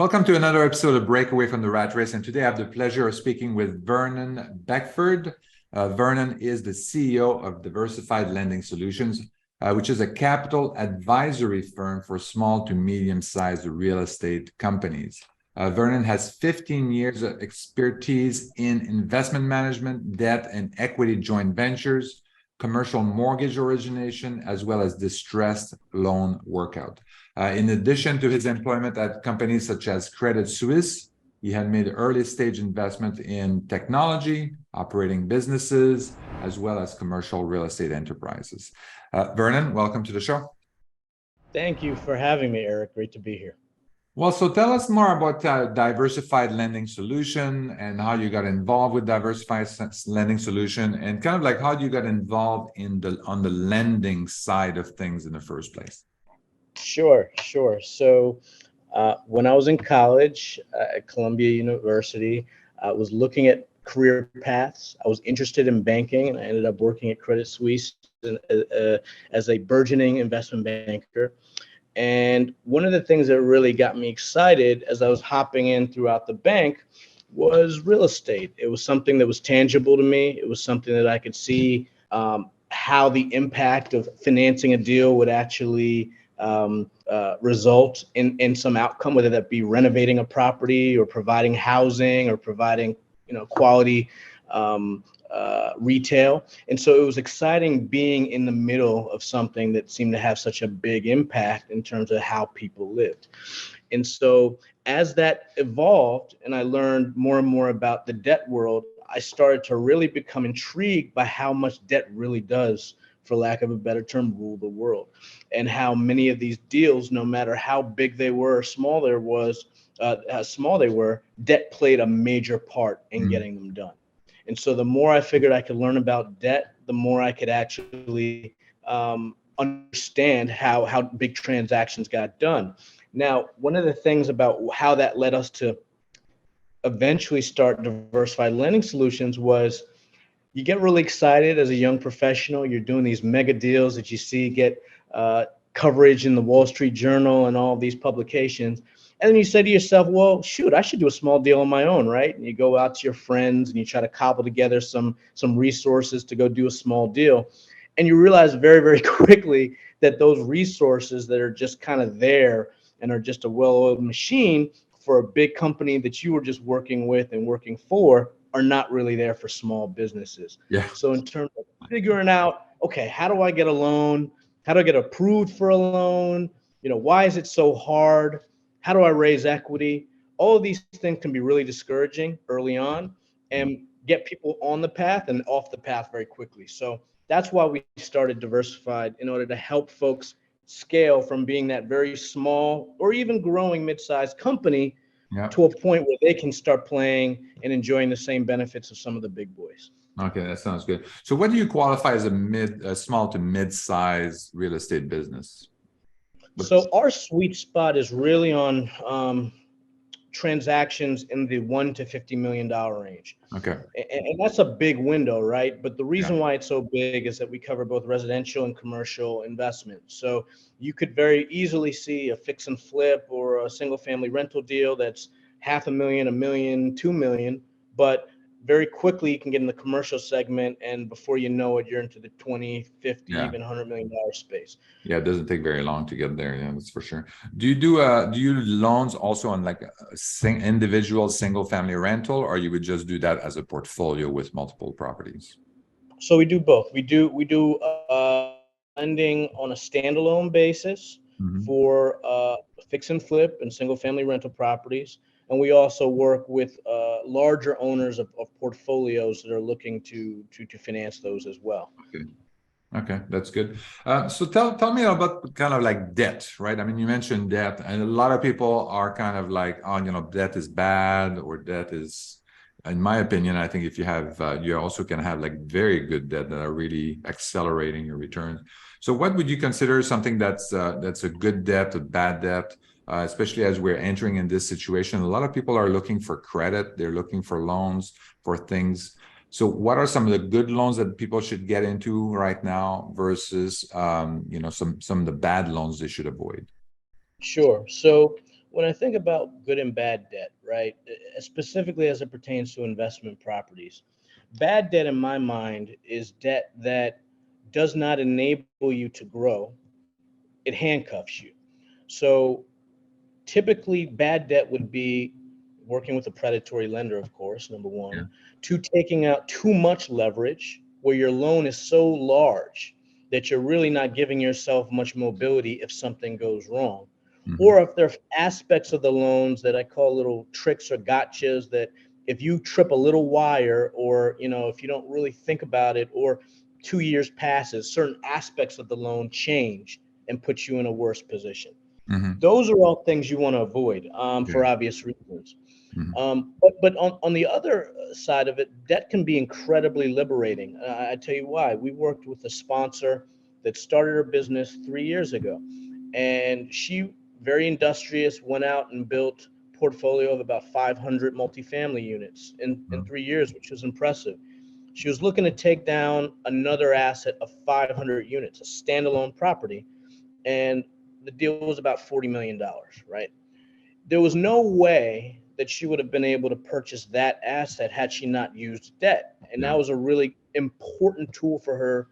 Welcome to another episode of Breakaway from the Rat Race. And today I have the pleasure of speaking with Vernon Beckford. Vernon is the CEO of Diversified Lending Solutions, which is a capital advisory firm for small to medium-sized real estate companies. Vernon has 15 years of expertise in investment management, debt and equity joint ventures, commercial mortgage origination, as well as distressed loan workout. In addition to his employment at companies such as Credit Suisse, he had made early stage investment in technology, operating businesses, as well as commercial real estate enterprises. Vernon, welcome to the show. Thank you for having me, Eric. Great to be here. Well, so tell us more about Diversified Lending Solution and how you got involved with Diversified Lending Solution, and kind of like how you got involved on the lending side of things in the first place. Sure. So when I was in college at Columbia University, I was looking at career paths. I was interested in banking, and I ended up working at Credit Suisse as a burgeoning investment banker. And one of the things that really got me excited as I was hopping in throughout the bank was real estate. It was something that was tangible to me. It was something that I could see how the impact of financing a deal would actually result in some outcome, whether that be renovating a property or providing housing or providing quality retail. And so it was exciting being in the middle of something that seemed to have such a big impact in terms of how people lived. And so as that evolved and I learned more and more about the debt world, I started to really become intrigued by how much debt really does, for lack of a better term, rule the world, and how many of these deals, no matter how big they were or small how small they were, debt played a major part in getting them done. And so the more I figured I could learn about debt, the more I could actually understand how big transactions got done. Now, one of the things about how that led us to eventually start Diversified Lending Solutions was you get really excited as a young professional. You're doing these mega deals that you see get coverage in the Wall Street Journal and all these publications. And then you say to yourself, well, shoot, I should do a small deal on my own, right? And you go out to your friends and you try to cobble together some resources to go do a small deal. And you realize very, very quickly that those resources that are just kind of there and are just a well-oiled machine for a big company that you were just working with and working for are not really there for small businesses. Yeah. So in terms of figuring out, okay, how do I get a loan? How do I get approved for a loan? Why is it so hard? How do I raise equity? All of these things can be really discouraging early on and get people on the path and off the path very quickly. So that's why we started Diversified, in order to help folks scale from being that very small or even growing mid-sized company to a point where they can start playing and enjoying the same benefits of some of the big boys. Okay, that sounds good. So what do you qualify as a small to mid-size real estate business? So our sweet spot is really on transactions in the $1 to $50 million range. Okay. And that's a big window, right? But the reason why it's so big is that we cover both residential and commercial investment. So you could very easily see a fix and flip or a single family rental deal that's $500,000, $1 million, $2 million, but very quickly you can get in the commercial segment, and before you know it, you're into the 20, 50, even $100 million space. Yeah, it doesn't take very long to get there. Yeah, that's for sure. Do you loans also on like a individual single family rental, or you would just do that as a portfolio with multiple properties? So we do both. We do lending on a standalone basis for fix and flip and single family rental properties. And we also work with larger owners of portfolios that are looking to finance those as well. Okay, that's good. So tell me about kind of like debt, right? I mean, you mentioned debt, and a lot of people are kind of like, oh, debt is bad, or debt is, in my opinion, I think if you have, you also can have like very good debt that are really accelerating your returns. So what would you consider something that's a good debt, a bad debt? Especially as we're entering in this situation, a lot of people are looking for credit. They're looking for loans for things. So what are some of the good loans that people should get into right now versus, some of the bad loans they should avoid? Sure. So when I think about good and bad debt, right, specifically as it pertains to investment properties, bad debt in my mind is debt that does not enable you to grow. It handcuffs you. So typically, bad debt would be working with a predatory lender, of course, number Yeah. one, two, taking out too much leverage where your loan is so large that you're really not giving yourself much mobility if something goes wrong. Hmm. Or if there are aspects of the loans that I call little tricks or gotchas that if you trip a little wire or, if you don't really think about it or 2 years passes, certain aspects of the loan change and put you in a worse position. Hmm. Those are all things you want to avoid for Yeah. obvious reasons. Hmm. But on the other side of it, debt can be incredibly liberating. I tell you why. We worked with a sponsor that started her business 3 years ago, and she, very industrious, went out and built a portfolio of about 500 multifamily units in 3 years, which was impressive. She was looking to take down another asset of 500 units, a standalone property, and the deal was about $40 million, right? There was no way that she would have been able to purchase that asset had she not used debt. And Yeah. that was a really important tool for her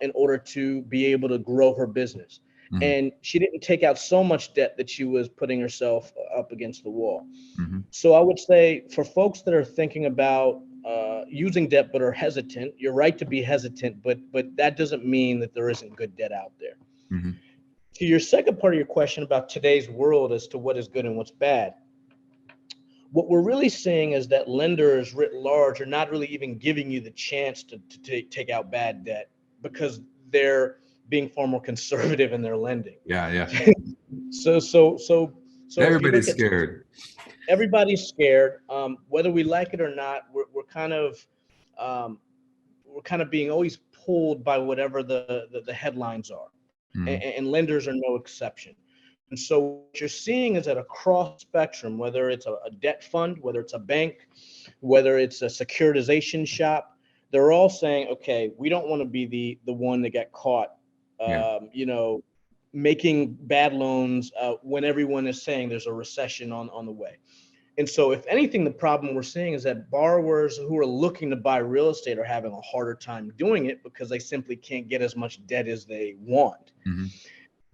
in order to be able to grow her business. Hmm. And she didn't take out so much debt that she was putting herself up against the wall. Hmm. So I would say for folks that are thinking about using debt but are hesitant, you're right to be hesitant, but that doesn't mean that there isn't good debt out there. Hmm. To your second part of your question about today's world as to what is good and what's bad, what we're really seeing is that lenders writ large are not really even giving you the chance to take out bad debt because they're being far more conservative in their lending. Yeah. Yeah. So if you look Everybody's at, scared. everybody's scared, whether we like it or not, um, we're kind of being always pulled by whatever the headlines are, Hmm. and lenders are no exception. And so what you're seeing is that across spectrum, whether it's a debt fund, whether it's a bank, whether it's a securitization shop, they're all saying, okay, we don't want to be the one that got caught, Yeah. making bad loans when everyone is saying there's a recession on the way. And so, if anything, the problem we're seeing is that borrowers who are looking to buy real estate are having a harder time doing it because they simply can't get as much debt as they want. Hmm.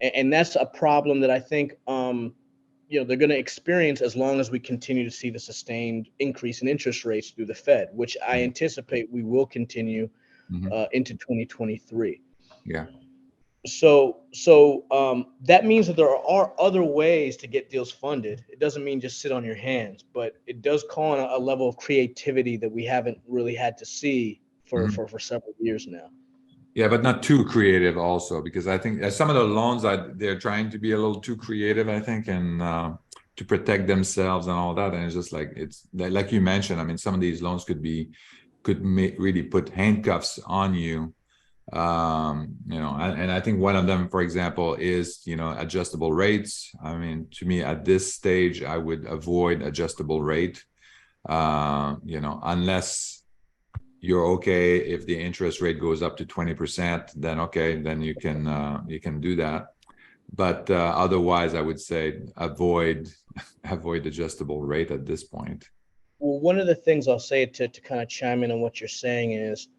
And that's a problem that I think they're going to experience as long as we continue to see the sustained increase in interest rates through the Fed, which I anticipate we will continue Hmm. into 2023. Yeah. So that means that there are other ways to get deals funded. It doesn't mean just sit on your hands, but it does call on a level of creativity that we haven't really had to see Hmm. for several years now. Yeah, but not too creative also, because I think some of the loans that they're trying to be a little too creative, I think, and to protect themselves and all that. And it's just like it's like you mentioned. I mean, some of these loans really put handcuffs on you. And I think one of them, for example, is adjustable rates. I mean, to me, at this stage, I would avoid adjustable rate. Unless you're okay if the interest rate goes up to 20%, then okay, then you can do that. But otherwise, I would say avoid avoid adjustable rate at this point. Well, one of the things I'll say to kind of chime in on what you're saying is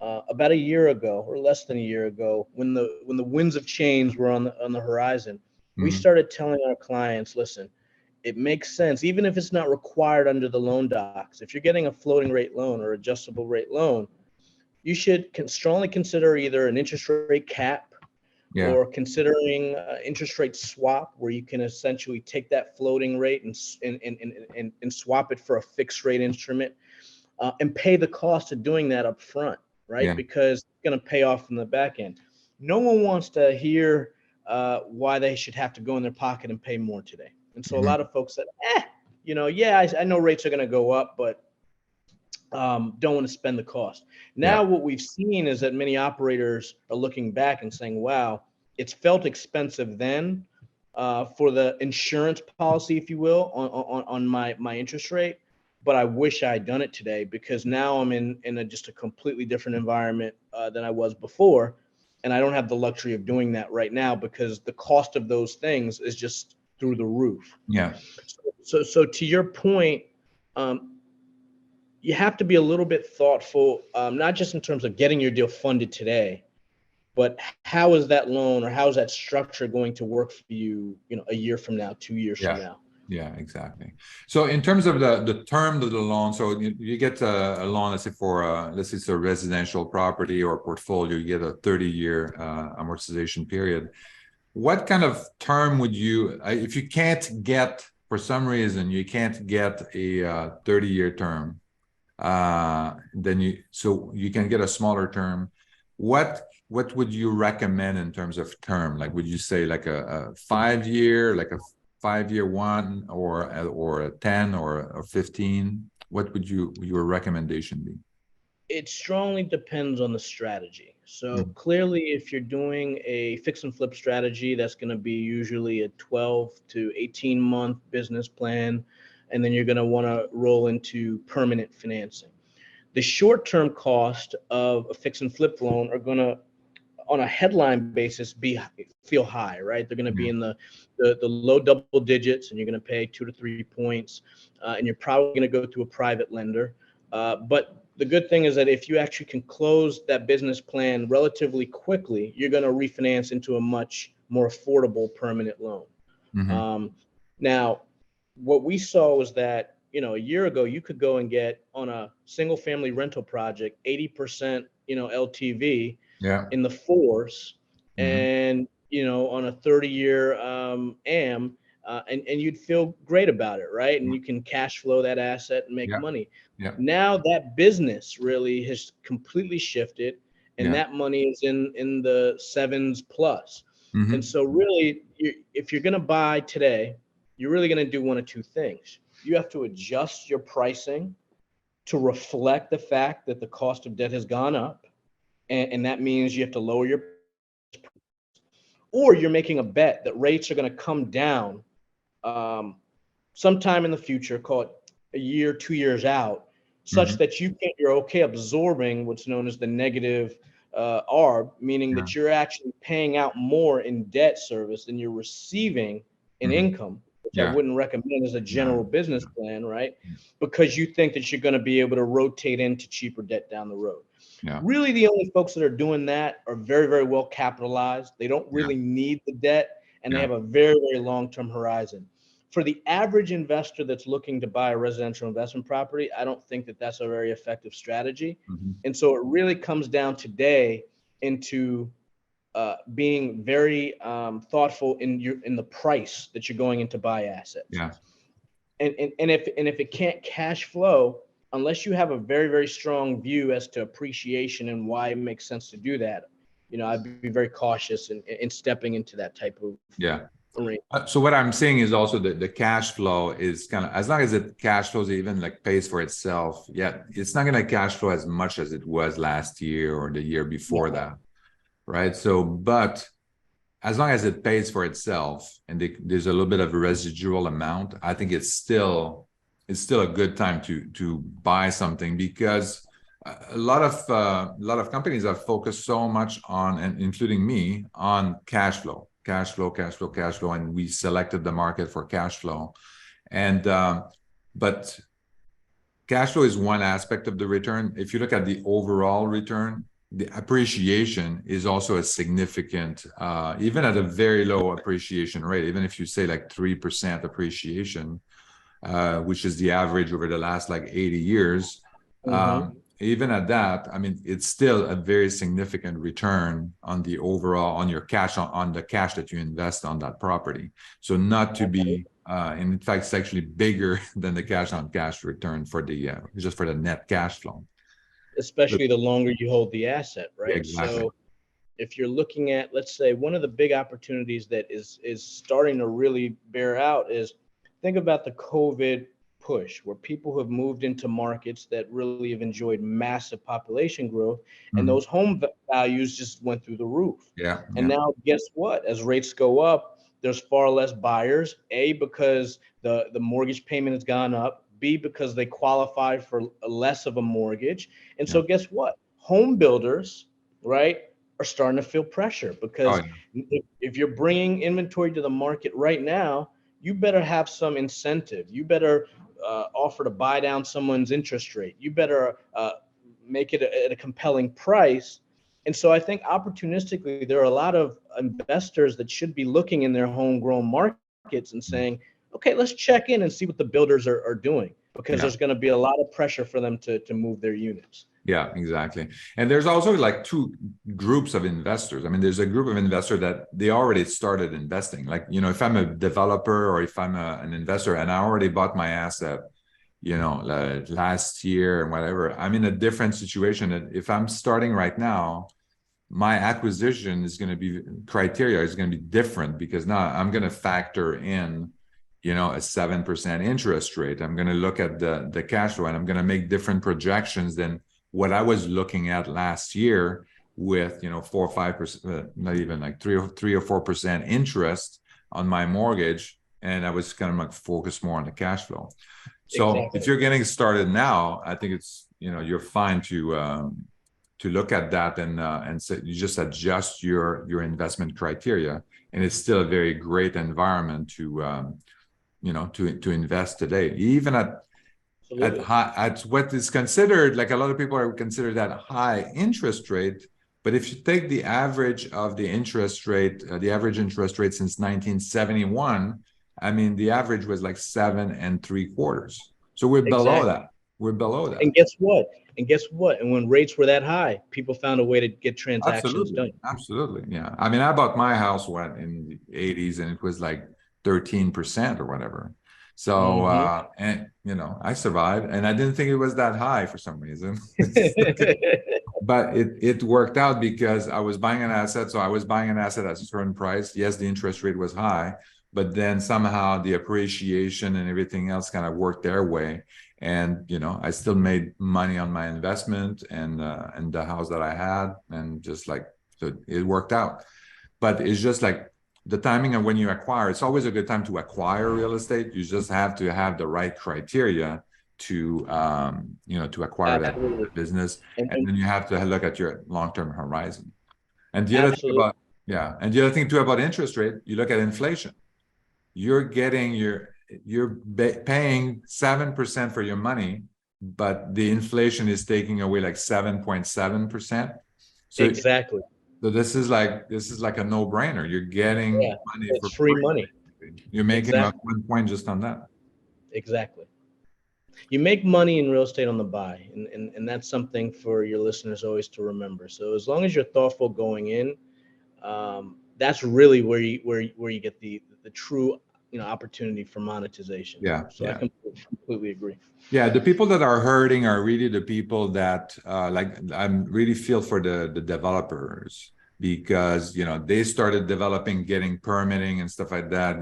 about a year ago or less than a year ago, when the winds of change were on the horizon, we Mhm. started telling our clients, listen, it makes sense, even if it's not required under the loan docs. If you're getting a floating rate loan or adjustable rate loan, you should strongly consider either an interest rate cap Yeah. or considering interest rate swap, where you can essentially take that floating rate and swap it for a fixed rate instrument, and pay the cost of doing that up front, right? Yeah. Because it's going to pay off from the back end. No one wants to hear why they should have to go in their pocket and pay more today. And so a Mhm. lot of folks said, yeah, I know rates are going to go up, but don't want to spend the cost. Yeah. Now, what we've seen is that many operators are looking back and saying, wow, it's felt expensive then for the insurance policy, if you will, on my interest rate. But I wish I had done it today because now I'm in just a completely different environment than I was before. And I don't have the luxury of doing that right now because the cost of those things is just through the roof. Yeah. So to your point, um, you have to be a little bit thoughtful, not just in terms of getting your deal funded today, but how is that loan or how is that structure going to work for you, a year from now, 2 years from Yeah. now? Yeah, exactly. So in terms of the term of the loan, so you get a loan, let's say for let's say it's a residential property or portfolio, you get a 30-year amortization period. What kind of term would you, if you can't get, for some reason, you can't get a 30-year term, then you can get a smaller term. What would you recommend in terms of term? Like, would you say like a 5-year, like a 5-year one, or a 10 or a 15? What would your recommendation be? It strongly depends on the strategy. So Mm. clearly, if you're doing a fix and flip strategy, that's going to be usually a 12 to 18 month business plan. And then you're going to want to roll into permanent financing. The short term cost of a fix and flip loan are going to, on a headline basis, feel high, right? They're going to be Yeah. in the low double digits, and you're going to pay 2 to 3 points, and you're probably going to go through a private lender. But the good thing is that if you actually can close that business plan relatively quickly, you're going to refinance into a much more affordable permanent loan. Mm-hmm. Now, what we saw was that, a year ago, you could go and get on a single family rental project 80%, LTV Yeah. in the fours, Mm-hmm. and on a 30-year AM, and you'd feel great about it, right? And you can cash flow that asset and make Yeah. money. Yeah. Now that business really has completely shifted, and Yeah. that money is in the sevens plus. And Mm-hmm. so really, if you're going to buy today, you're really going to do one of two things. You have to adjust your pricing to reflect the fact that the cost of debt has gone up, and that means you have to lower your, or you're making a bet that rates are going to come down um, sometime in the future, call it a year, 2 years out, Mm-hmm. such that you're okay absorbing what's known as the negative ARB, meaning Yeah. that you're actually paying out more in debt service than you're receiving in Mm-hmm. income, which I Yeah. wouldn't recommend as a Yeah. general business plan, right? Yeah. Because you think that you're going to be able to rotate into cheaper debt down the road. Yeah. Really, the only folks that are doing that are very, very well capitalized. They don't Yeah. really need the debt, and they Yeah. have a very, very long-term horizon. For the average investor that's looking to buy a residential investment property, I don't think that that's a very effective strategy. Mm-hmm. And so it really comes down today into being very thoughtful in the price that you're going in to buy assets. Yeah. And if it can't cash flow, unless you have a very, very strong view as to appreciation and why it makes sense to do that, I'd be very cautious in stepping into that type of Yeah. arrangement. So what I'm saying is also that the cash flow is kind of, as long as it cash flows, even like pays for itself, yeah, it's not going to cash flow as much as it was last year or the year before that, right? So, but as long as it pays for itself and there's a little bit of a residual amount, I think it's still a good time to buy something, because a lot of companies have focused so much on, and including me, on cash flow, and we selected the market for cash flow, and but cash flow is one aspect of the return. If you look at the overall return, the appreciation is also a significant, even at a very low appreciation rate, even if you say like 3% appreciation, which is the average over the last like 80 years. Mm-hmm. Even at that, I mean, it's still a very significant return on the overall, on your cash, on the cash that you invest on that property. So not to be, and in fact, it's actually bigger than the cash on cash return for the, just for the net cash flow. Especially the longer you hold the asset, right? Exactly. So if you're looking at, let's say, one of the big opportunities that is starting to really bear out is, think about the COVID push, where people have moved into markets that really have enjoyed massive population growth, and those home values just went through the roof. Yeah. And now, guess what? As rates go up, there's far less buyers. A, because the mortgage payment has gone up. B, because they qualify for less of a mortgage. And so, guess what? Home builders, right, are starting to feel pressure, because Oh, yeah. if you're bringing inventory to the market right now, you better have some incentive. You better offer to buy down someone's interest rate. You better make it at a compelling price. And so I think opportunistically, there are a lot of investors that should be looking in their homegrown markets and saying, okay, let's check in and see what the builders are doing, because there's going to be a lot of pressure for them to move their units. Yeah, exactly. And there's also like two groups of investors. I mean, there's a group of investors that they already started investing. Like, if I'm a developer or if I'm an investor and I already bought my asset, last year and whatever, I'm in a different situation. And if I'm starting right now, my acquisition is going to be criteria is going to be different, because now I'm going to factor in a 7% interest rate. I'm going to look at the cash flow, and I'm going to make different projections than what I was looking at last year with 4 or 5%, not even like 3 or 4% interest on my mortgage, and I was kind of like focused more on the cash flow. So exactly. If you're getting started now, I think it's you're fine to look at that and so you just adjust your investment criteria, and it's still a very great environment to invest today, even at what is considered, like a lot of people are considered that high interest rate. But if you take the average of the interest rate, the average interest rate since 1971, I mean, the average was like 7.75%. So we're below that. We're below that. And guess what? And when rates were that high, people found a way to get transactions done. Absolutely. Yeah. I mean, I bought my house in the 80s, and it was like 13% or whatever. So, and I survived, and I didn't think it was that high for some reason. But it worked out because I was buying an asset. So I was buying an asset at a certain price. Yes, the interest rate was high, but then somehow the appreciation and everything else kind of worked their way. And, I still made money on my investment and the house that I had, and just like, so it worked out. But it's just like the timing of when you acquire, it's always a good time to acquire real estate. You just have to have the right criteria to acquire that business. And then you have to look at your long-term horizon. And the other thing too about interest rate, you look at inflation. You're paying 7% for your money, but the inflation is taking away like 7.7%. So exactly. So this is like a no-brainer. You're getting money for free money. You're making about 1 point just on that. Exactly. You make money in real estate on the buy, and that's something for your listeners always to remember. So as long as you're thoughtful going in, that's really where you get the true opportunity for monetization. So I completely agree. Yeah, the people that are hurting are really the people that I'm really feel for the developers, because they started developing, getting permitting and stuff like that.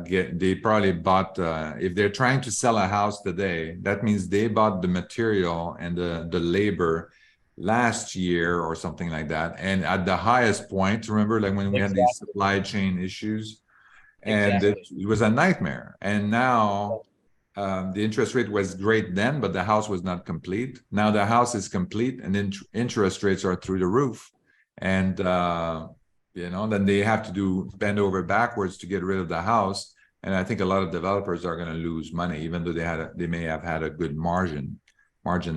They probably bought if they're trying to sell a house today, that means they bought the material and the labor last year or something like that, and at the highest point. Remember, like when we had these supply chain issues, and it was a nightmare. And now the interest rate was great then, but the house was not complete. Now the house is complete, and then interest rates are through the roof. And then they have to bend over backwards to get rid of the house. And I think a lot of developers are going to lose money, even though they may have had a good margin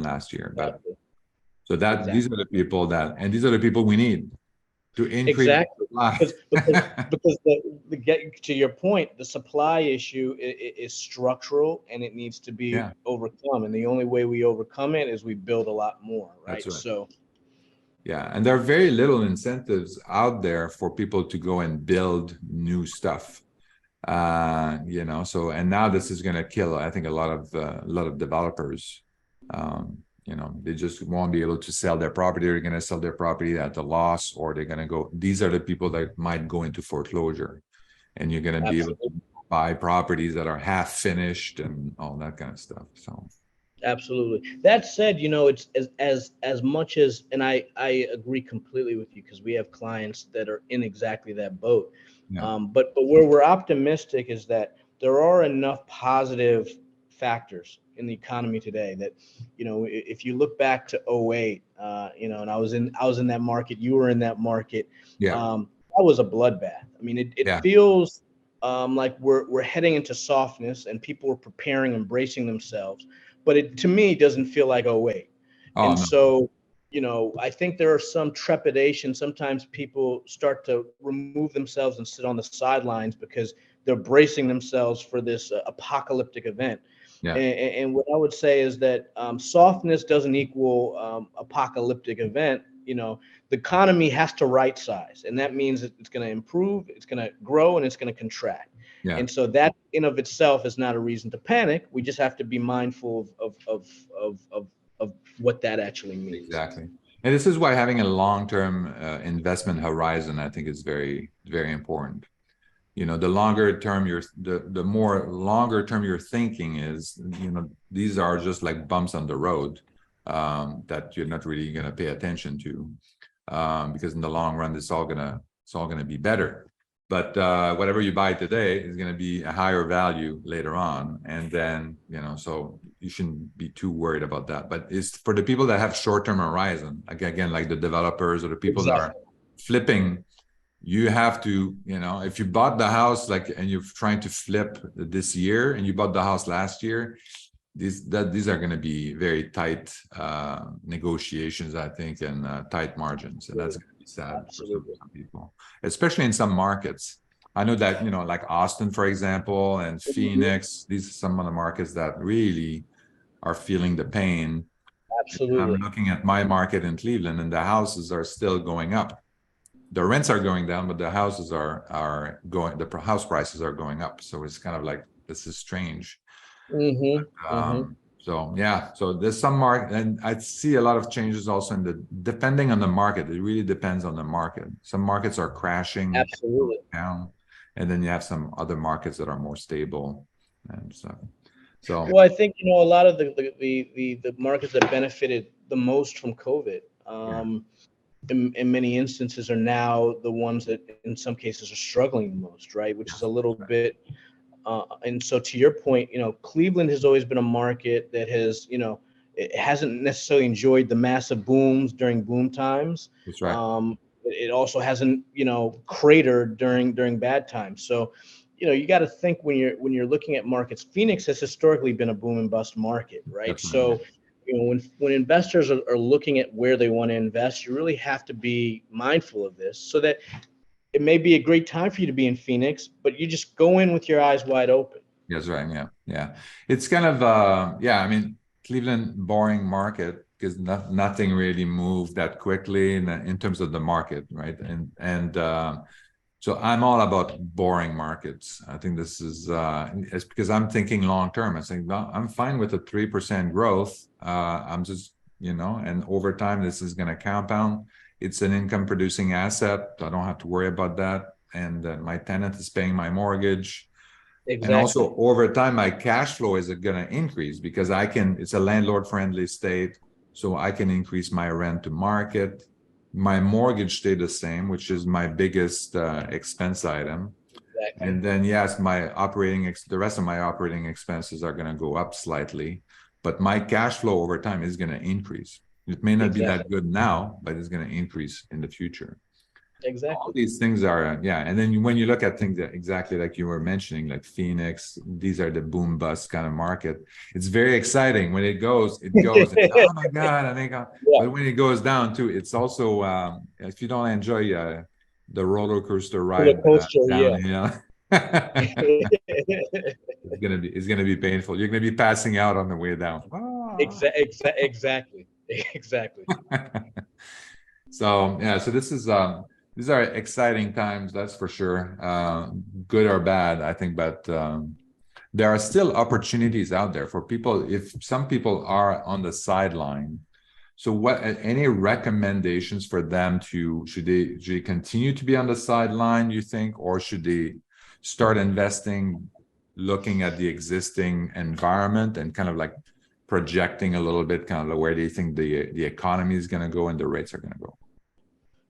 last year. But these are the people these are the people we need to increase because to your point, the supply issue is structural, and it needs to be overcome. And the only way we overcome it is we build a lot more, right? That's right. So and there are very little incentives out there for people to go and build new stuff. So, and now this is going to kill, I think, a lot of developers. They just won't be able to sell their property. They're going to sell their property at a loss, or they're going to go. These are the people that might go into foreclosure, and you're going to be able to buy properties that are half finished and all that kind of stuff. So, absolutely. That said, it's as much as, and I agree completely with you, because we have clients that are in exactly that boat. But where we're optimistic is that there are enough positive factors in the economy today that, if you look back to 2008, and I was in that market, you were in that market. That was a bloodbath. I mean, it feels like we're heading into softness and people are preparing and bracing themselves, but it to me doesn't feel like, oh wait. Oh And no. so, I think there are some trepidation. Sometimes people start to remove themselves and sit on the sidelines because they're bracing themselves for this apocalyptic event. Yeah. And what I would say is that softness doesn't equal apocalyptic event. The economy has to right size, and that means that it's going to improve, it's going to grow, and it's going to contract. Yeah. And so that in of itself is not a reason to panic. We just have to be mindful of what that actually means. Exactly. And this is why having a long-term investment horizon, I think, is very, very important. The longer term the more longer term your thinking is, these are just like bumps on the road that you're not really going to pay attention to, because in the long run, it's all gonna be better. But whatever you buy today is going to be a higher value later on, and then so you shouldn't be too worried about that. But it's for the people that have short-term horizon, again, like the developers or the people that are flipping. You have to, if you bought the house and you're trying to flip this year and you bought the house last year, these are going to be very tight negotiations, I think, and tight margins, and that's going to be sad for some people, especially in some markets. I know that like Austin, for example, and Phoenix. These are some of the markets that really are feeling the pain. I'm looking at my market in Cleveland, and the houses are still going up. The rents are going down, but the houses are going. The house prices are going up. So it's kind of like, this is strange. So yeah, so there's some market, and I see a lot of changes also depending on the market. It really depends on the market. Some markets are crashing down, and then you have some other markets that are more stable and stuff. So well, I think a lot of the markets that benefited the most from COVID. In many instances are now the ones that in some cases are struggling the most, right? Which is a little bit, and so to your point, Cleveland has always been a market that has, it hasn't necessarily enjoyed the massive booms during boom times. that's right. It also hasn't, cratered during bad times. So, you got to think when you're looking at markets. Phoenix has historically been a boom and bust market, right? Definitely. So, when investors are looking at where they want to invest, you really have to be mindful of this, so that it may be a great time for you to be in Phoenix, but you just go in with your eyes wide open. That's right. Yeah. It's kind of I mean, Cleveland, boring market, because nothing really moved that quickly in terms of the market, right? And so I'm all about boring markets. I think this is it's because I'm thinking long term. I think, well, I'm fine with a 3% growth. I'm just, and over time this is going to compound. It's an income producing asset. I don't have to worry about that. And my tenant is paying my mortgage. And also over time, my cash flow is going to increase because it's a landlord friendly state. So I can increase my rent to market. My mortgage stayed the same, which is my biggest expense item. And then, yes, the rest of my operating expenses are going to go up slightly, but my cash flow over time is going to increase. It may not be that good now, but it's going to increase in the future. All these things are, and then when you look at things that exactly like you were mentioning, like Phoenix, these are the boom bust kind of market. It's very exciting when it goes. And, oh my God, I think. But when it goes down too, it's also if you don't enjoy the roller coaster ride downhill, it's gonna be painful. You're gonna be passing out on the way down. Exactly. So so this is these are exciting times, that's for sure. Good or bad, I think, but there are still opportunities out there for people. If some people are on the sideline, so what? Any recommendations for them should they continue to be on the sideline, you think, or should they start investing, looking at the existing environment and kind of like projecting a little bit, kind of like where do you think the economy is going to go and the rates are going to go?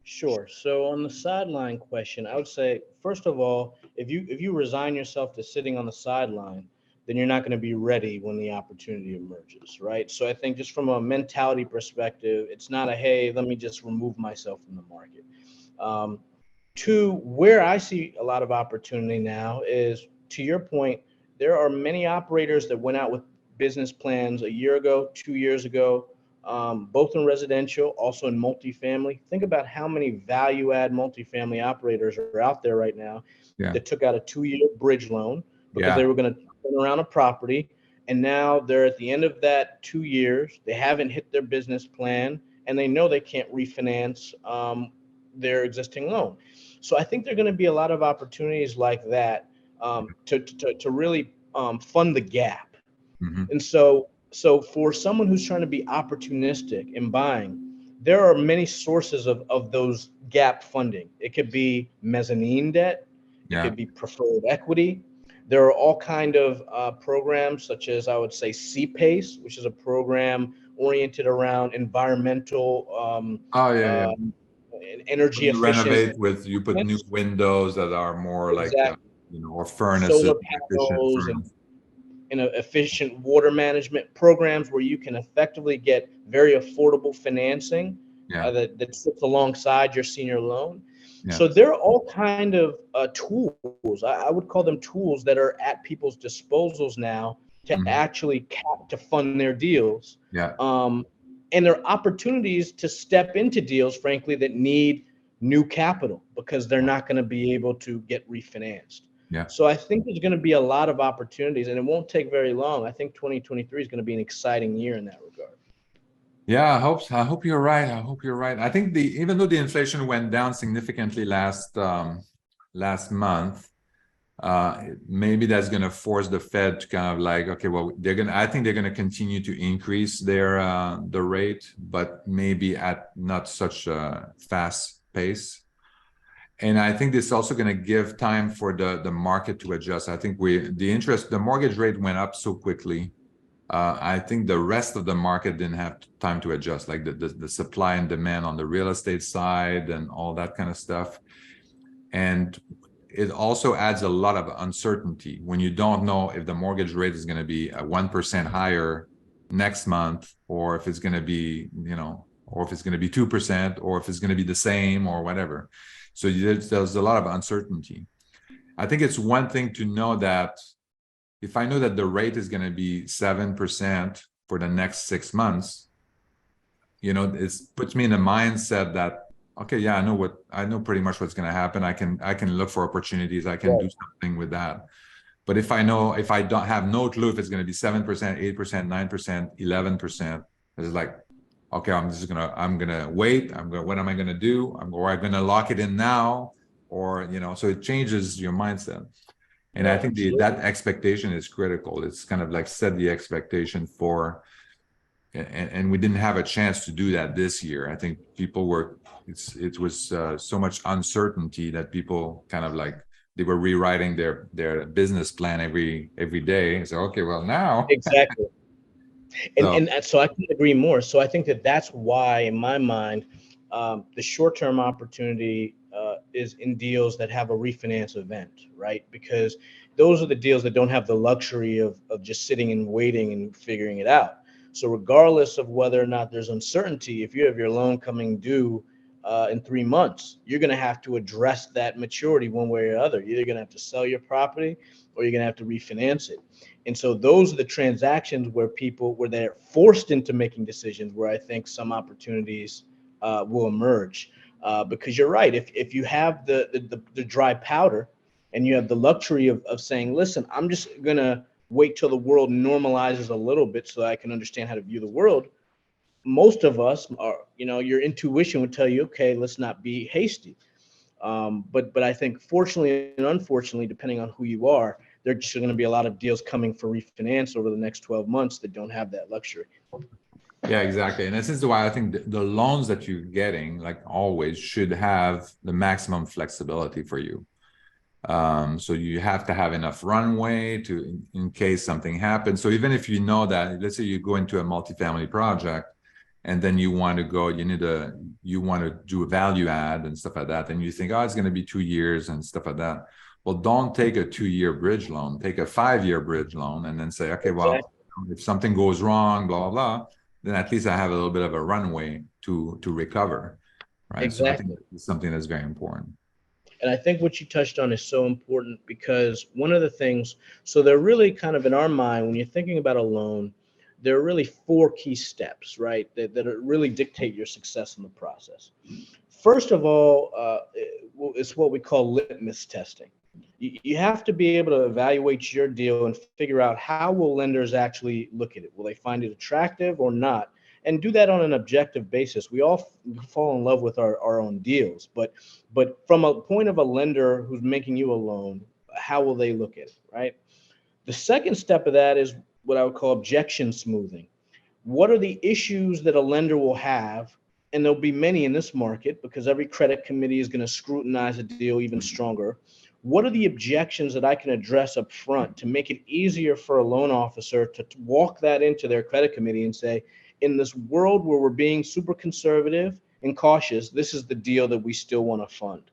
Sure. So on the sideline question, I would say, first of all, if you resign yourself to sitting on the sideline, then you're not going to be ready when the opportunity emerges, right? So I think just from a mentality perspective, it's not a, hey, let me just remove myself from the market. Two, where I see a lot of opportunity now is, to your point, there are many operators that went out with business plans a year ago, 2 years ago, both in residential, also in multifamily. Think about how many value add multifamily operators are out there right now Yeah. that took out a 2-year bridge loan because Yeah. they were going to turn around a property. And now they're at the end of that 2 years. They haven't hit their business plan and they know they can't refinance their existing loan. So I think there are going to be a lot of opportunities like that to really fund the gap. Mm-hmm. And so for someone who's trying to be opportunistic in buying, there are many sources of those gap funding. It could be mezzanine debt. It Yeah. could be preferred equity. There are all kind of programs such as, I would say, CPACE, which is a program oriented around environmental Oh, yeah, yeah. energy You efficient. renovate you put new windows that are more like, Exactly. or furnaces, Solar efficient panels furnace. and efficient water management programs where you can effectively get very affordable financing Yeah. that sits alongside your senior loan. Yeah. So there are all kind of tools. I would call them tools that are at people's disposals now to Mm-hmm. actually to fund their deals. Yeah. And there are opportunities to step into deals, frankly, that need new capital because they're not going to be able to get refinanced. Yeah. So I think there's going to be a lot of opportunities, and it won't take very long. I think 2023 is going to be an exciting year in that regard. Yeah, I hope you're right. I hope you're right. I think even though the inflation went down significantly last month, maybe that's going to force the Fed to kind of like, okay, well, I think they're going to continue to increase the rate, but maybe at not such a fast pace. And I think this is also going to give time for the market to adjust. I think the mortgage rate went up so quickly. I think the rest of the market didn't have time to adjust, like the supply and demand on the real estate side and all that kind of stuff. And it also adds a lot of uncertainty when you don't know if the mortgage rate is going to be 1% higher next month, or if it's going to be, or if it's going to be 2%, or if it's going to be the same or whatever. So there's a lot of uncertainty. I think it's one thing to know that if I know that the rate is going to be 7% for the next 6 months, it puts me in a mindset that, okay, yeah, I know pretty much what's going to happen. I can look for opportunities. I can do something with that. But if I don't have no clue if it's going to be 7%, 8%, 9%, 11%, it's like, okay, I'm gonna wait. What am I gonna do? I'm going to lock it in now, or so it changes your mindset. And I think that expectation is critical. It's kind of like set the expectation for, and we didn't have a chance to do that this year. I think it was so much uncertainty that people kind of like, they were rewriting their business plan every day. So, okay, well now. Exactly. And so I couldn't agree more. So I think that's why, in my mind, the short-term opportunity is in deals that have a refinance event, right? Because those are the deals that don't have the luxury of just sitting and waiting and figuring it out. So regardless of whether or not there's uncertainty, if you have your loan coming due in 3 months, you're going to have to address that maturity one way or other. You're either going to have to sell your property or you're going to have to refinance it. And so those are the transactions where they're forced into making decisions, where I think some opportunities will emerge. Because you're right, if you have the dry powder and you have the luxury of saying, listen, I'm just going to wait till the world normalizes a little bit so that I can understand how to view the world. Most of us are, your intuition would tell you, okay, let's not be hasty. But I think fortunately and unfortunately, depending on who you are, there's just going to be a lot of deals coming for refinance over the next 12 months that don't have that luxury. Yeah, exactly. And this is why I think the loans that you're getting, like always, should have the maximum flexibility for you. So you have to have enough runway in case something happens. So even if you know that, let's say you go into a multifamily project and then you want to do a value add and stuff like that, and you think, oh, it's going to be 2 years and stuff like that. Well, don't take a 2-year bridge loan, take a 5-year bridge loan, and then say, okay, well, if something goes wrong, blah, blah, blah, then at least I have a little bit of a runway to recover, right? Exactly. So I think it's something that's very important. And I think what you touched on is so important, because one of the things, so they're really kind of in our mind, when you're thinking about a loan, there are really four key steps, right, that really dictate your success in the process. First of all, it's what we call litmus testing. You have to be able to evaluate your deal and figure out how will lenders actually look at it. Will they find it attractive or not? And do that on an objective basis. We all fall in love with our own deals, but from a point of a lender who's making you a loan, how will they look at it, right? The second step of that is what I would call objection smoothing. What are the issues that a lender will have? And there'll be many in this market, because every credit committee is going to scrutinize a deal even stronger. What are the objections that I can address up front to make it easier for a loan officer to walk that into their credit committee and say, in this world where we're being super conservative and cautious, this is the deal that we still want to fund.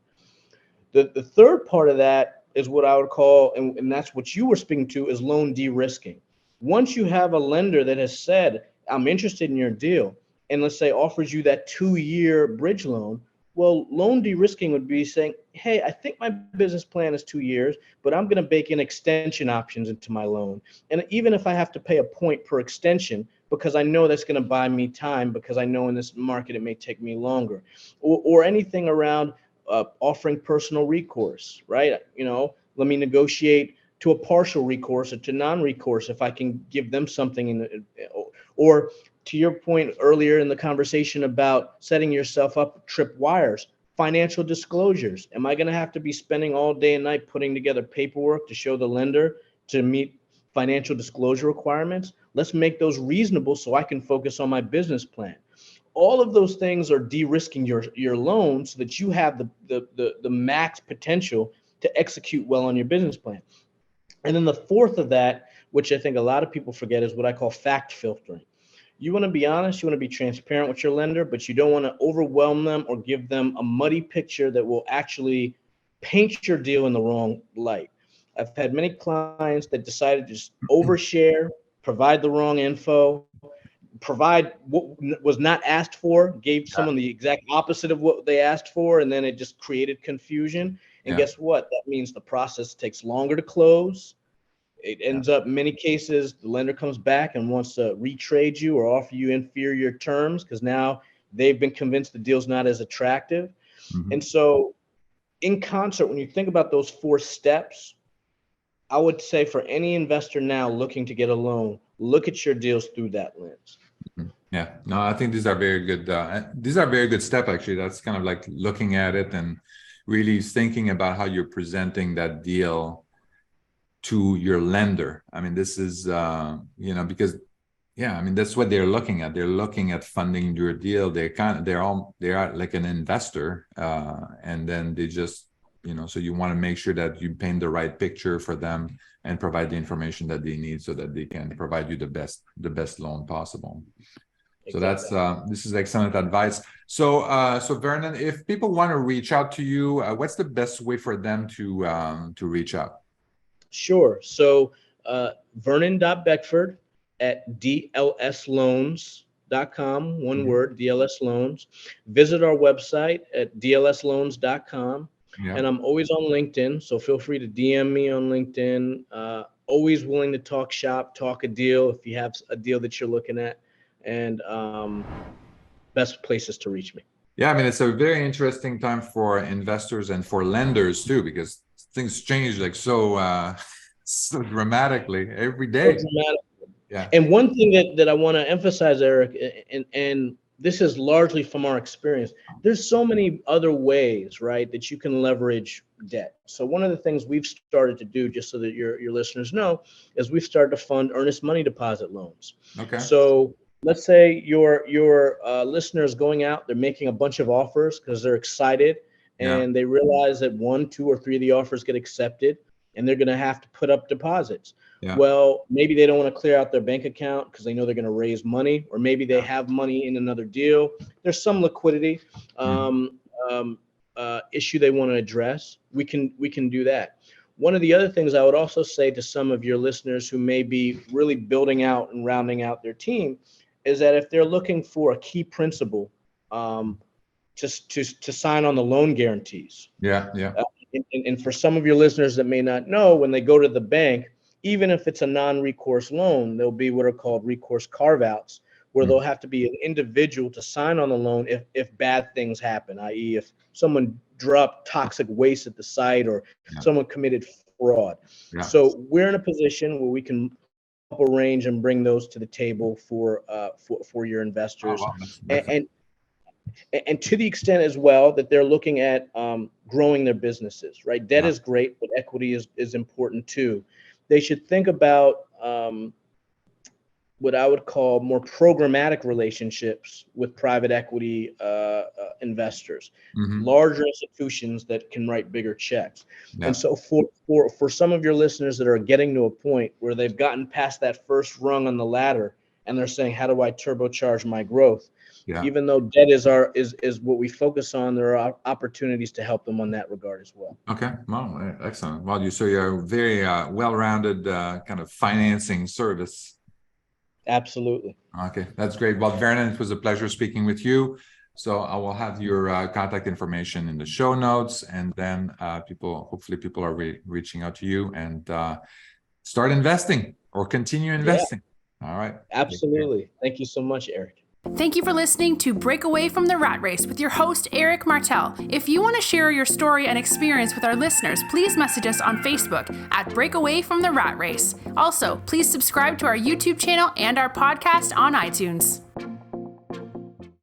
The third part of that is what I would call, and that's what you were speaking to, is loan de-risking. Once you have a lender that has said, I'm interested in your deal, and let's say offers you that 2-year bridge loan, well, loan de-risking would be saying, hey, I think my business plan is 2 years, but I'm going to bake in extension options into my loan. And even if I have to pay a point per extension, because I know that's going to buy me time, because I know in this market it may take me longer, or anything around offering personal recourse, right? Let me negotiate to a partial recourse or to non-recourse if I can give them something or to your point earlier in the conversation about setting yourself up trip wires, financial disclosures. Am I going to have to be spending all day and night putting together paperwork to show the lender to meet financial disclosure requirements? Let's make those reasonable so I can focus on my business plan. All of those things are de-risking your loan so that you have the max potential to execute well on your business plan. And then the fourth of that, which I think a lot of people forget, is what I call fact filtering. You want to be honest, you want to be transparent with your lender, but you don't want to overwhelm them or give them a muddy picture that will actually paint your deal in the wrong light. I've had many clients that decided to just overshare, provide the wrong info, provide what was not asked for, gave someone the exact opposite of what they asked for, and then it just created confusion. And guess what? That means the process takes longer to close. It ends up, in many cases, the lender comes back and wants to retrade you or offer you inferior terms because now they've been convinced the deal's not as attractive. Mm-hmm. And so in concert, when you think about those four steps, I would say for any investor now looking to get a loan, look at your deals through that lens. Yeah, no, I think these are very good. These are very good steps, actually. That's kind of like looking at it and really thinking about how you're presenting that deal to your lender. I mean, this is, because, I mean, that's what they're looking at. They're looking at funding your deal. They are like an investor, and then they just, so you want to make sure that you paint the right picture for them and provide the information that they need so that they can provide you the best loan possible. So that's this is excellent advice. So Vernon, if people want to reach out to you, what's the best way for them to reach out? Sure. So Vernon.Beckford at dlsloans.com, one word, DLS Loans. Visit our website at dlsloans.com. Yeah. And I'm always on LinkedIn, so feel free to DM me on LinkedIn. Always willing to talk shop, talk a deal if you have a deal that you're looking at. And best places to reach me. Yeah, I mean, it's a very interesting time for investors and for lenders too, because things change like so dramatically every day. So yeah. And one thing that I want to emphasize, Eric, and this is largely from our experience, there's so many other ways, right, that you can leverage debt. So one of the things we've started to do, just so that your listeners know, is we've started to fund earnest money deposit loans. Okay. So let's say your listeners going out, they're making a bunch of offers because they're excited and they realize that 1, 2, or 3 of the offers get accepted and they're going to have to put up deposits. Yeah. Well, maybe they don't want to clear out their bank account because they know they're going to raise money, or maybe they have money in another deal. There's some liquidity issue they want to address. We can do that. One of the other things I would also say to some of your listeners who may be really building out and rounding out their team is that if they're looking for a key principal to sign on the loan guarantees. And for some of your listeners that may not know, when they go to the bank, even if it's a non-recourse loan, there'll be what are called recourse carve-outs, where there'll have to be an individual to sign on the loan if bad things happen, i.e. if someone dropped toxic waste at the site or someone committed fraud. Yeah. So we're in a position where we can arrange and bring those to the table for your investors. Oh, wow. And to the extent as well that they're looking at growing their businesses, right? Debt is great, but equity is important too. They should think about what I would call more programmatic relationships with private equity investors, larger institutions that can write bigger checks. And so for some of your listeners that are getting to a point where they've gotten past that first rung on the ladder and they're saying, how do I turbocharge my growth? Even though debt is what we focus on, there are opportunities to help them on that regard as well. Okay, well, excellent. Well, you're a very well-rounded kind of financing service. Absolutely. Okay, that's great. Well, Vernon, it was a pleasure speaking with you. So I will have your contact information in the show notes, and then hopefully people are reaching out to you and start investing or continue investing. All right. Absolutely. Thank you so much, Eric. Thank you for listening to Break Away from the Rat Race with your host, Eric Martel. If you want to share your story and experience with our listeners, please message us on Facebook at Break Away from the Rat Race. Also, please subscribe to our YouTube channel and our podcast on iTunes.